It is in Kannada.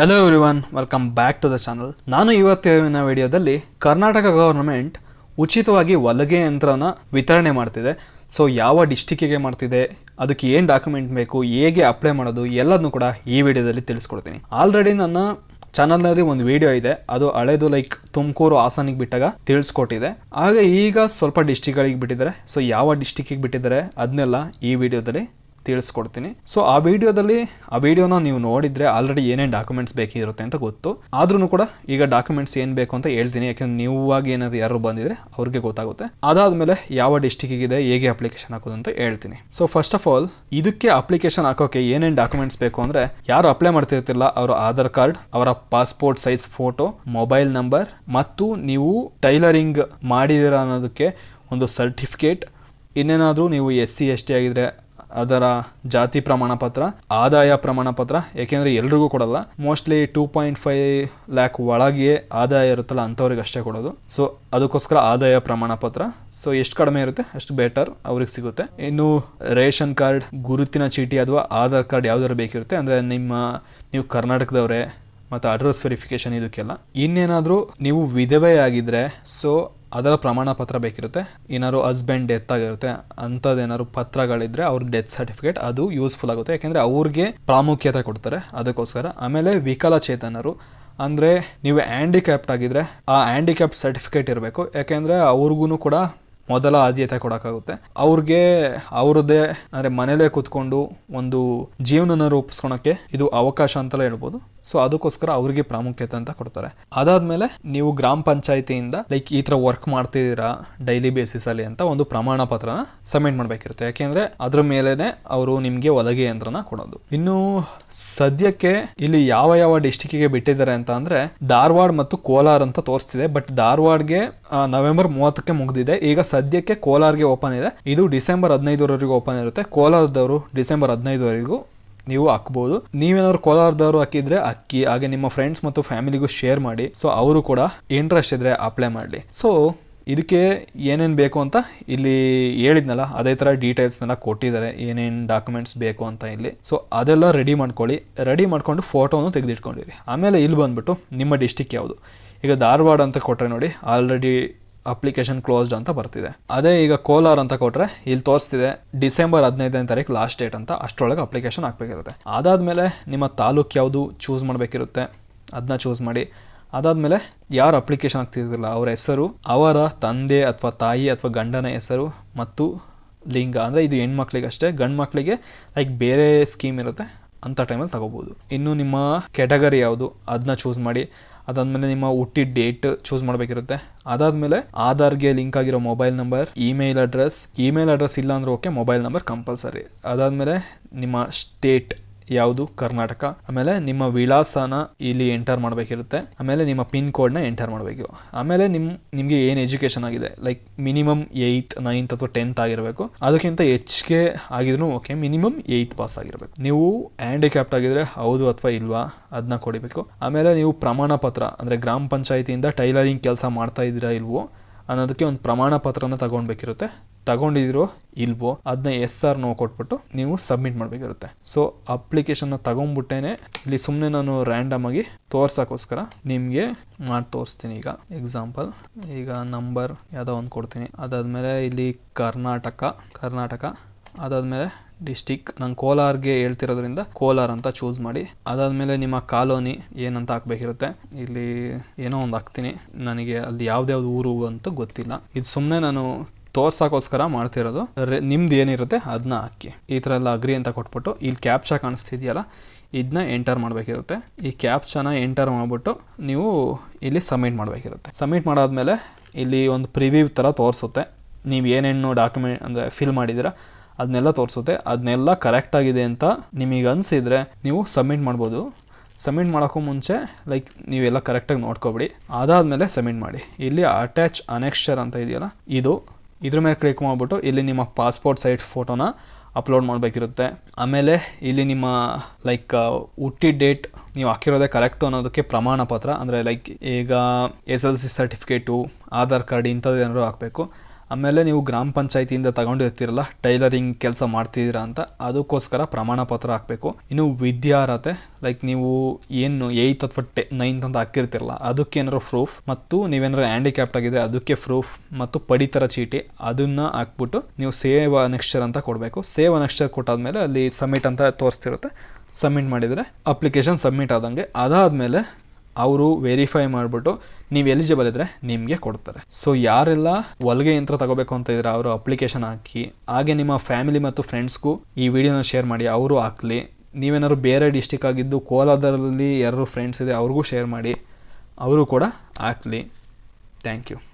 Hello everyone, welcome back to the channel. ನಾನು ಇವತ್ತಿನ ವಿಡಿಯೋದಲ್ಲಿ ಕರ್ನಾಟಕ ಗವರ್ನಮೆಂಟ್ ಉಚಿತವಾಗಿ ಹೊಲಿಗೆ ಯಂತ್ರನ ವಿತರಣೆ ಮಾಡ್ತಿದೆ. ಸೊ ಯಾವ ಡಿಸ್ಟಿಕ್ಕಿಗೆ ಮಾಡ್ತಿದೆ, ಅದಕ್ಕೆ ಏನು ಡಾಕ್ಯುಮೆಂಟ್ ಬೇಕು, ಹೇಗೆ ಅಪ್ಲೈ ಮಾಡೋದು ಎಲ್ಲದನ್ನು ಕೂಡ ಈ ವಿಡಿಯೋದಲ್ಲಿ ತಿಳಿಸ್ಕೊಡ್ತೀನಿ. ಆಲ್ರೆಡಿ ನನ್ನ ಚಾನಲ್ನಲ್ಲಿ ಒಂದು ವಿಡಿಯೋ ಇದೆ, ಅದು ಹಳೇದು ತುಮಕೂರು ಹಾಸನಿಗೆ ಬಿಟ್ಟಾಗ ತಿಳಿಸ್ಕೊಟ್ಟಿದೆ. ಹಾಗೆ ಈಗ ಸ್ವಲ್ಪ ಡಿಸ್ಟಿಕ್ಗಳಿಗೆ ಬಿಟ್ಟಿದ್ದಾರೆ. ಸೊ ಯಾವ ಡಿಸ್ಟಿಕ್ಕಿಗೆ ಬಿಟ್ಟಿದ್ದಾರೆ ಅದನ್ನೆಲ್ಲ ಈ ವಿಡಿಯೋದಲ್ಲಿ ತಿಳಿಸ್ಕೊಡ್ತೀನಿ. ಸೊ ಆ ವಿಡಿಯೋನ ನೀವು ನೋಡಿದ್ರೆ ಆಲ್ರೆಡಿ ಏನೇನು ಡಾಕ್ಯುಮೆಂಟ್ಸ್ ಬೇಕಿರುತ್ತೆ ಅಂತ ಗೊತ್ತು. ಆದ್ರೂ ಕೂಡ ಈಗ ಡಾಕ್ಯುಮೆಂಟ್ಸ್ ಏನು ಬೇಕು ಅಂತ ಹೇಳ್ತೀನಿ, ಯಾಕಂದ್ರೆ ನೀವಾಗಿ ಏನಾದ್ರು ಯಾರು ಬಂದಿದ್ರೆ ಅವ್ರಿಗೆ ಗೊತ್ತಾಗುತ್ತೆ. ಅದಾದ್ಮೇಲೆ ಯಾವ ಡಿಸ್ಟಿಕ್ಕಿಗಿದೆ, ಹೇಗೆ ಅಪ್ಲಿಕೇಶನ್ ಹಾಕೋದು ಅಂತ ಹೇಳ್ತೀನಿ. ಸೊ ಫಸ್ಟ್ ಆಫ್ ಆಲ್ ಇದಕ್ಕೆ ಅಪ್ಲಿಕೇಶನ್ ಹಾಕೋಕೆ ಏನೇನು ಡಾಕ್ಯುಮೆಂಟ್ಸ್ ಬೇಕು ಅಂದ್ರೆ, ಯಾರು ಅಪ್ಲೈ ಮಾಡ್ತಿರ್ತಿಲ್ಲ ಅವರು ಆಧಾರ್ ಕಾರ್ಡ್, ಅವರ passport size photo, mobile number ಮತ್ತು ನೀವು ಟೈಲರಿಂಗ್ ಮಾಡಿದಿರ ಅನ್ನೋದಕ್ಕೆ ಒಂದು ಸರ್ಟಿಫಿಕೇಟ್. ಇನ್ನೇನಾದರೂ ನೀವು SC ST ಆಗಿದ್ರೆ ಅದರ ಜಾತಿ ಪ್ರಮಾಣ ಪತ್ರ, ಆದಾಯ ಪ್ರಮಾಣ ಪತ್ರ, ಯಾಕೆಂದರೆ ಎಲ್ರಿಗೂ ಕೊಡಲ್ಲ. ಮೋಸ್ಟ್ಲಿ 2.5 ಲ್ಯಾಕ್ ಒಳಗೆ ಆದಾಯ ಇರುತ್ತಲ್ಲ ಅಂಥವ್ರಿಗೆ ಅಷ್ಟೇ ಕೊಡೋದು. ಸೊ ಅದಕ್ಕೋಸ್ಕರ ಆದಾಯ ಪ್ರಮಾಣ ಪತ್ರ. ಸೊ ಎಷ್ಟು ಕಡಿಮೆ ಇರುತ್ತೆ ಅಷ್ಟು ಬೆಟರ್, ಅವ್ರಿಗೆ ಸಿಗುತ್ತೆ. ಇನ್ನು ರೇಷನ್ ಕಾರ್ಡ್, ಗುರುತಿನ ಚೀಟಿ ಅಥವಾ ಆಧಾರ್ ಕಾರ್ಡ್ ಯಾವ್ದಾದ್ರು ಬೇಕಿರುತ್ತೆ. ಅಂದರೆ ನೀವು ಕರ್ನಾಟಕದವರೇ, ಮತ್ತು ಅಡ್ರೆಸ್ ವೆರಿಫಿಕೇಶನ್ ಇದಕ್ಕೆಲ್ಲ. ಇನ್ನೇನಾದರೂ ನೀವು ವಿಧವೆ ಆಗಿದ್ರೆ ಸೊ ಅದರ ಪ್ರಮಾಣ ಪತ್ರ ಬೇಕಿರುತ್ತೆ. ಏನಾದ್ರು ಹಸ್ಬೆಂಡ್ ಡೆತ್ ಆಗಿರುತ್ತೆ ಅಂಥದ್ದೇನಾದ್ರು ಪತ್ರಗಳಿದ್ರೆ ಅವ್ರ ಡೆತ್ ಸರ್ಟಿಫಿಕೇಟ್, ಅದು ಯೂಸ್ಫುಲ್ ಆಗುತ್ತೆ. ಯಾಕೆಂದರೆ ಅವ್ರಿಗೆ ಪ್ರಾಮುಖ್ಯತೆ ಕೊಡ್ತಾರೆ ಅದಕ್ಕೋಸ್ಕರ. ಆಮೇಲೆ ವಿಕಲಚೇತನರು ಅಂದರೆ ನೀವು ಹ್ಯಾಂಡಿಕ್ಯಾಪ್ಟ್ ಆಗಿದ್ರೆ ಆ ಹ್ಯಾಂಡಿಕ್ಯಾಪ್ಟ್ ಸರ್ಟಿಫಿಕೇಟ್ ಇರಬೇಕು. ಯಾಕೆಂದರೆ ಅವ್ರಿಗೂ ಕೂಡ ಮೊದಲ ಆದ್ಯತೆ ಕೊಡೋಕ್ಕಾಗುತ್ತೆ. ಅವ್ರದ್ದೇ ಅಂದರೆ ಮನೇಲೇ ಕೂತ್ಕೊಂಡು ಒಂದು ಜೀವನನ ರೂಪಿಸ್ಕೊಳಕ್ಕೆ ಇದು ಅವಕಾಶ ಅಂತಲೇ ಹೇಳ್ಬೋದು. ಸೊ ಅದಕ್ಕೋಸ್ಕರ ಅವ್ರಿಗೆ ಪ್ರಾಮುಖ್ಯತೆ ಅಂತ ಕೊಡ್ತಾರೆ. ಅದಾದ್ಮೇಲೆ ನೀವು ಗ್ರಾಮ ಪಂಚಾಯತಿಯಿಂದ ಈ ಥರ ವರ್ಕ್ ಮಾಡ್ತಿದ್ದೀರಾ ಡೈಲಿ ಬೇಸಿಸಲ್ಲಿ ಅಂತ ಒಂದು ಪ್ರಮಾಣ ಪತ್ರನ ಸಬ್ಮಿಟ್ ಮಾಡಬೇಕಿರುತ್ತೆ. ಯಾಕೆಂದರೆ ಅದ್ರ ಮೇಲೇ ಅವರು ನಿಮಗೆ ಹೊಲಿಗೆ ಯಂತ್ರನ ಕೊಡೋದು. ಇನ್ನು ಸದ್ಯಕ್ಕೆ ಇಲ್ಲಿ ಯಾವ ಡಿಸ್ಟಿಕ್ಕಿಗೆ ಬಿಟ್ಟಿದ್ದಾರೆ ಅಂತ ಅಂದರೆ ಧಾರವಾಡ ಮತ್ತು ಕೋಲಾರ ಅಂತ ತೋರಿಸ್ತಿದೆ. ಬಟ್ ಧಾರವಾಡಗೆ ನವೆಂಬರ್ 30ಕ್ಕೆ ಮುಗಿದಿದೆ. ಈಗ ಸದ್ಯಕ್ಕೆ ಕೋಲಾರ್ಗೆ ಓಪನ್ ಇದೆ. ಇದು ಡಿಸೆಂಬರ್ 15ರವರೆಗೂ ಓಪನ್ ಇರುತ್ತೆ. ಕೋಲಾರದವರು ಡಿಸೆಂಬರ್ 15ರವರೆಗೂ ನೀವು ಹಾಕ್ಬೋದು. ನೀವೇನಾದ್ರು ಕೋಲಾರದವರು ಹಾಕಿದ್ರೆ ಅಕ್ಕಿ, ಹಾಗೆ ನಿಮ್ಮ ಫ್ರೆಂಡ್ಸ್ ಮತ್ತು ಫ್ಯಾಮಿಲಿಗೂ ಶೇರ್ ಮಾಡಿ. ಸೊ ಅವರು ಕೂಡ ಇಂಟ್ರೆಸ್ಟ್ ಇದ್ರೆ ಅಪ್ಲೈ ಮಾಡಲಿ. ಸೊ ಇದಕ್ಕೆ ಏನೇನು ಬೇಕು ಅಂತ ಇಲ್ಲಿ ಹೇಳಿದ್ನಲ್ಲ, ಅದೇ ಥರ ಡೀಟೇಲ್ಸ್ನೆಲ್ಲ ಕೊಟ್ಟಿದ್ದಾರೆ, ಏನೇನು ಡಾಕ್ಯುಮೆಂಟ್ಸ್ ಬೇಕು ಅಂತ ಇಲ್ಲಿ. ಸೊ ಅದೆಲ್ಲ ರೆಡಿ ಮಾಡ್ಕೊಂಡು ಫೋಟೋನು ತೆಗೆದಿಟ್ಕೊಂಡಿರಿ. ಆಮೇಲೆ ಇಲ್ಲಿ ಬಂದ್ಬಿಟ್ಟು ನಿಮ್ಮ ಡಿಸ್ಟಿಕ್ ಯಾವುದು. ಈಗ ಧಾರವಾಡ ಅಂತ ಕೊಟ್ಟರೆ ನೋಡಿ, ಆಲ್ರೆಡಿ ಅಪ್ಲಿಕೇಶನ್ ಕ್ಲೋಸ್ಡ್ ಅಂತ ಬರ್ತಿದೆ. ಅದೇ ಈಗ ಕೋಲಾರ ಅಂತ ಕೊಟ್ಟರೆ ಇಲ್ಲಿ ತೋರಿಸ್ತಿದೆ ಡಿಸೆಂಬರ್ 15ನೇ ತಾರೀಕು ಲಾಸ್ಟ್ ಡೇಟ್ ಅಂತ. ಅಷ್ಟರೊಳಗೆ ಅಪ್ಲಿಕೇಶನ್ ಹಾಕಬೇಕಿರುತ್ತೆ. ಅದಾದಮೇಲೆ ನಿಮ್ಮ ತಾಲೂಕು ಯಾವುದು ಚೂಸ್ ಮಾಡಬೇಕಿರುತ್ತೆ, ಅದನ್ನ ಚೂಸ್ ಮಾಡಿ. ಅದಾದಮೇಲೆ ಯಾರು ಅಪ್ಲಿಕೇಶನ್ ಹಾಕ್ತಿದ್ದಿಲ್ಲ ಅವ್ರ ಹೆಸರು, ಅವರ ತಂದೆ ಅಥವಾ ತಾಯಿ ಅಥವಾ ಗಂಡನ ಹೆಸರು ಮತ್ತು ಲಿಂಗ. ಅಂದರೆ ಇದು ಹೆಣ್ಮಕ್ಳಿಗಷ್ಟೇ, ಗಂಡು ಮಕ್ಕಳಿಗೆ ಬೇರೆ ಸ್ಕೀಮ್ ಇರುತ್ತೆ, ಅಂಥ ಟೈಮಲ್ಲಿ ತಗೋಬೋದು. ಇನ್ನು ನಿಮ್ಮ ಕ್ಯಾಟಗರಿ ಯಾವುದು ಅದನ್ನ ಚೂಸ್ ಮಾಡಿ. ಅದಾದಮೇಲೆ ನಿಮ್ಮ ಹುಟ್ಟಿದ ಡೇಟ್ ಚೂಸ್ ಮಾಡಬೇಕಿರುತ್ತೆ. ಅದಾದಮೇಲೆ ಆಧಾರ್ಗೆ ಲಿಂಕ್ ಆಗಿರೋ ಮೊಬೈಲ್ ನಂಬರ್, ಇಮೇಲ್ ಅಡ್ರೆಸ್ ಇಲ್ಲ ಅಂದ್ರೆ ಓಕೆ, ಮೊಬೈಲ್ ನಂಬರ್ ಕಂಪಲ್ಸರಿ. ಅದಾದಮೇಲೆ ನಿಮ್ಮ ಸ್ಟೇಟ್ ಯಾವುದು, ಕರ್ನಾಟಕ. ಆಮೇಲೆ ನಿಮ್ಮ ವಿಳಾಸನ ಇಲ್ಲಿ ಎಂಟರ್ ಮಾಡಬೇಕಿರುತ್ತೆ. ಆಮೇಲೆ ನಿಮ್ಮ ಪಿನ್ ಕೋಡ್ನ ಎಂಟರ್ ಮಾಡಬೇಕು. ಆಮೇಲೆ ನಿಮಗೆ ಏನು ಎಜುಕೇಷನ್ ಆಗಿದೆ, ಮಿನಿಮಮ್ 8th 9th ಅಥವಾ 10th ಆಗಿರಬೇಕು. ಅದಕ್ಕಿಂತ ಹೆಚ್ಚಿಗೆ ಆಗಿದ್ರು ಓಕೆ, ಮಿನಿಮಮ್ 8th ಪಾಸ್ ಆಗಿರಬೇಕು. ನೀವು ಹ್ಯಾಂಡಿಕ್ಯಾಪ್ಟ್ ಆಗಿದ್ರೆ ಹೌದು ಅಥವಾ ಇಲ್ವಾ ಅದನ್ನ ಕೊಡಬೇಕು. ಆಮೇಲೆ ನೀವು ಪ್ರಮಾಣ ಪತ್ರ ಅಂದರೆ ಗ್ರಾಮ ಪಂಚಾಯತಿಯಿಂದ ಟೈಲರಿಂಗ್ ಕೆಲಸ ಮಾಡ್ತಾ ಇದ್ದೀರಾ ಇಲ್ವೋ ಅನ್ನೋದಕ್ಕೆ ಒಂದು ಪ್ರಮಾಣ ಪತ್ರನ ತಗೊಂಡಿದಿರೋ ಇಲ್ವೋ ಅದನ್ನ SR ನೋ ಕೊಟ್ಬಿಟ್ಟು ನೀವು ಸಬ್ಮಿಟ್ ಮಾಡಬೇಕಿರುತ್ತೆ. ಸೊ ಅಪ್ಲಿಕೇಶನ್ನ ತಗೊಂಡ್ಬಿಟ್ಟೇನೆ ಇಲ್ಲಿ ಸುಮ್ಮನೆ ನಾನು ರ್ಯಾಂಡಮ್ ಆಗಿ ತೋರ್ಸೋಕ್ಕೋಸ್ಕರ ನಿಮಗೆ ಮಾಡಿ ತೋರಿಸ್ತೀನಿ. ಈಗ ಎಕ್ಸಾಂಪಲ್, ಈಗ ನಂಬರ್ ಯಾವುದೋ ಒಂದು ಕೊಡ್ತೀನಿ. ಅದಾದಮೇಲೆ ಇಲ್ಲಿ ಕರ್ನಾಟಕ ಅದಾದಮೇಲೆ ಡಿಸ್ಟಿಕ್, ನಂಗೆ ಕೋಲಾರ್ಗೆ ಹೇಳ್ತಿರೋದ್ರಿಂದ ಕೋಲಾರ ಅಂತ ಚೂಸ್ ಮಾಡಿ. ಅದಾದಮೇಲೆ ನಿಮ್ಮ ಕಾಲೋನಿ ಏನಂತ ಹಾಕ್ಬೇಕಿರುತ್ತೆ. ಇಲ್ಲಿ ಏನೋ ಒಂದು ಹಾಕ್ತೀನಿ, ನನಗೆ ಅಲ್ಲಿ ಯಾವ್ದ್ಯಾವ್ದು ಊರು ಅಂತ ಗೊತ್ತಿಲ್ಲ. ಇದು ಸುಮ್ಮನೆ ನಾನು ತೋರ್ಸೋಕ್ಕೋಸ್ಕರ ಮಾಡ್ತಿರೋದು. ನಿಮ್ದು ಏನಿರುತ್ತೆ ಅದನ್ನ ಹಾಕಿ. ಈ ಥರ ಎಲ್ಲ ಅಗ್ರಿ ಅಂತ ಕೊಟ್ಬಿಟ್ಟು ಇಲ್ಲಿ ಕ್ಯಾಪ್ಚಾ ಕಾಣಿಸ್ತಿದೆಯಲ್ಲ, ಇದನ್ನ ಎಂಟರ್ ಮಾಡಬೇಕಿರುತ್ತೆ. ಈ ಕ್ಯಾಪ್ಚಾನ ಎಂಟರ್ ಮಾಡಿಬಿಟ್ಟು ನೀವು ಇಲ್ಲಿ ಸಬ್ಮಿಟ್ ಮಾಡಬೇಕಿರುತ್ತೆ. ಸಬ್ಮಿಟ್ ಮಾಡಾದ್ಮೇಲೆ ಇಲ್ಲಿ ಒಂದು ಪ್ರಿವ್ಯೂ ಥರ ತೋರಿಸುತ್ತೆ. ನೀವು ಏನೇನು ಡಾಕ್ಯುಮೆಂಟ್ ಅಂದರೆ ಫಿಲ್ ಮಾಡಿದ್ದೀರಾ ಅದನ್ನೆಲ್ಲ ತೋರಿಸುತ್ತೆ. ಅದನ್ನೆಲ್ಲ ಕರೆಕ್ಟಾಗಿದೆ ಅಂತ ನಿಮಗೆ ಅನಿಸಿದರೆ ನೀವು ಸಬ್ಮಿಟ್ ಮಾಡ್ಬೋದು. ಸಬ್ಮಿಟ್ ಮಾಡೋಕ್ಕೂ ಮುಂಚೆ ನೀವೆಲ್ಲ ಕರೆಕ್ಟಾಗಿ ನೋಡ್ಕೊಬಿಡಿ. ಅದಾದಮೇಲೆ ಸಬ್ಮಿಟ್ ಮಾಡಿ. ಇಲ್ಲಿ ಅಟ್ಯಾಚ್ ಅನೆಕ್ಷರ್ ಅಂತ ಇದೆಯಲ್ಲ, ಇದ್ರ ಮೇಲೆ ಕ್ಲಿಕ್ ಮಾಡಿಬಿಟ್ಟು ಇಲ್ಲಿ ನಿಮ್ಮ ಪಾಸ್ಪೋರ್ಟ್ ಸೈಜ್ ಫೋಟೋನ ಅಪ್ಲೋಡ್ ಮಾಡಬೇಕಿರುತ್ತೆ. ಆಮೇಲೆ ಇಲ್ಲಿ ನಿಮ್ಮ ಹುಟ್ಟಿದ ಡೇಟ್ ನೀವು ಹಾಕಿರೋದೇ ಕರೆಕ್ಟು ಅನ್ನೋದಕ್ಕೆ ಪ್ರಮಾಣ ಪತ್ರ, ಅಂದರೆ ಈಗ SLC ಸರ್ಟಿಫಿಕೇಟು, ಆಧಾರ್ ಕಾರ್ಡ್ ಇಂಥದ್ದು ಏನಾದ್ರು ಹಾಕಬೇಕು. ಆಮೇಲೆ ನೀವು ಗ್ರಾಮ ಪಂಚಾಯತಿಯಿಂದ ತಗೊಂಡಿರ್ತೀರಲ್ಲ ಟೈಲರಿಂಗ್ ಕೆಲಸ ಮಾಡ್ತಿದ್ದೀರಾ ಅಂತ, ಅದಕ್ಕೋಸ್ಕರ ಪ್ರಮಾಣ ಪತ್ರ ಹಾಕಬೇಕು. ಇನ್ನು ವಿದ್ಯಾರ್ಹತೆ ಲೈಕ್ ನೀವು ಏನು 8th ಅಥವಾ 9th ಅಂತ ಹಾಕಿರ್ತಿರಲ್ಲ ಅದಕ್ಕೇನಾದ್ರು ಪ್ರೂಫ್, ಮತ್ತು ನೀವೇನಾದ್ರು ಹ್ಯಾಂಡಿಕ್ಯಾಪ್ಟ್ ಆಗಿದೆ ಅದಕ್ಕೆ ಪ್ರೂಫ್, ಮತ್ತು ಪಡಿತರ ಚೀಟಿ ಅದನ್ನ ಹಾಕ್ಬಿಟ್ಟು ನೀವು ಸೇವ್ ನೆಕ್ಸ್ಚರ್ ಅಂತ ಕೊಡಬೇಕು. ಸೇವ್ ನೆಕ್ಸ್ಚರ್ ಕೊಟ್ಟಾದ್ಮೇಲೆ ಅಲ್ಲಿ ಸಬ್ಮಿಟ್ ಅಂತ ತೋರಿಸ್ತಿರುತ್ತೆ. ಸಬ್ಮಿಟ್ ಮಾಡಿದರೆ ಅಪ್ಲಿಕೇಶನ್ ಸಬ್ಮಿಟ್ ಆದಂಗೆ. ಅದಾದಮೇಲೆ ಅವರು ವೆರಿಫೈ ಮಾಡಿಬಿಟ್ಟು ನೀವು ಎಲಿಜಿಬಲ್ ಇದ್ದರೆ ನಿಮಗೆ ಕೊಡ್ತಾರೆ. ಸೊ ಯಾರೆಲ್ಲ ಹೊಲಿಗೆ ಯಂತ್ರ ತಗೋಬೇಕು ಅಂತ ಇದ್ರೆ ಅವರು ಅಪ್ಲಿಕೇಶನ್ ಹಾಕಿ, ಹಾಗೆ ನಿಮ್ಮ ಫ್ಯಾಮಿಲಿ ಮತ್ತು ಫ್ರೆಂಡ್ಸ್ಗೂ ಈ ವಿಡಿಯೋನ ಶೇರ್ ಮಾಡಿ, ಅವರು ಹಾಕ್ಲಿ. ನೀವೇನಾದ್ರು ಬೇರೆ ಡಿಸ್ಟಿಕ್ ಆಗಿದ್ದು ಕೋಲಾರದಲ್ಲಿ ಯಾರು ಫ್ರೆಂಡ್ಸ್ ಇದೆ ಅವ್ರಿಗೂ ಶೇರ್ ಮಾಡಿ, ಅವರು ಕೂಡ ಹಾಕ್ಲಿ. Thank you.